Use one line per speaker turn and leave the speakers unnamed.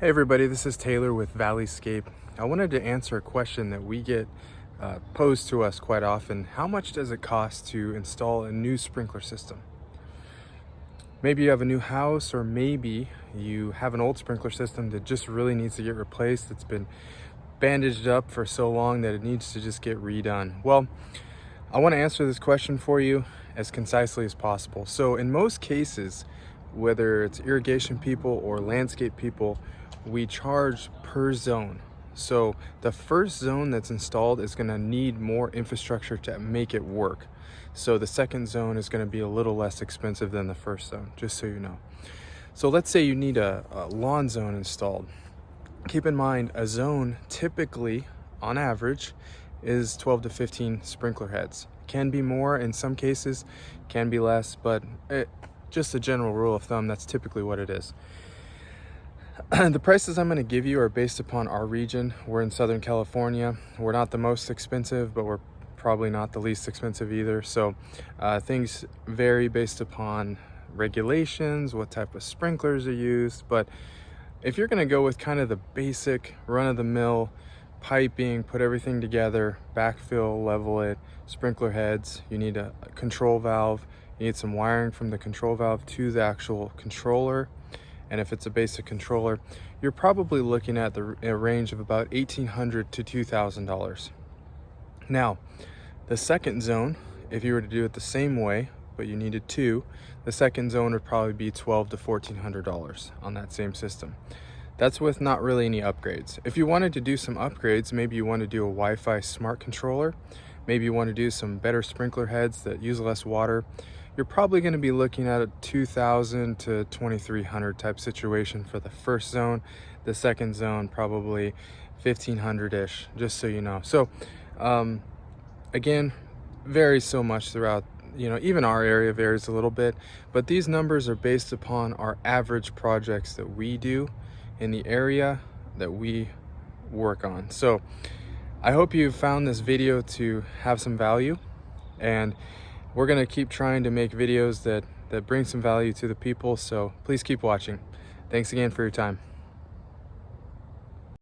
Hey everybody, this is Taylor with Valleyscape. I wanted to answer a question that we get posed to us quite often. How much does it cost to install a new sprinkler system? Maybe you have a new house, or maybe you have an old sprinkler system that just really needs to get replaced. It's been bandaged up for so long that it needs to just get redone. Well, I want to answer this question for you as concisely as possible. So in most cases, whether it's irrigation people or landscape people, we charge per zone. So the first zone that's installed is going to need more infrastructure to make it work. So the second zone is going to be a little less expensive than the first zone, just so you know. So let's say you need a lawn zone installed. Keep in mind, a zone typically, on average, is 12 to 15 sprinkler heads. Can be more in some cases, can be less, but just a general rule of thumb, that's typically what it is. The prices I'm going to give you are based upon our region. We're in Southern California. We're not the most expensive, but we're probably not the least expensive either. So things vary based upon regulations, what type of sprinklers are used. But if you're going to go with kind of the basic run-of-the-mill piping, put everything together, backfill, level it, sprinkler heads, you need a control valve, you need some wiring from the control valve to the actual controller. And if it's a basic controller, you're probably looking at a range of about $1,800 to $2,000. Now, the second zone, if you were to do it the same way, but you needed two, the second zone would probably be $1,200 to $1,400 on that same system. That's with not really any upgrades. If you wanted to do some upgrades, maybe you want to do a Wi-Fi smart controller, maybe you want to do some better sprinkler heads that use less water, you're probably going to be looking at a $2,000 to $2,300 type situation for the first zone. The second zone, probably $1,500-ish, just so you know. So again, varies so much throughout, even our area varies a little bit, but these numbers are based upon our average projects that we do in the area that we work on. So I hope you found this video to have some value, and we're going to keep trying to make videos that bring some value to the people. So please keep watching. Thanks again for your time.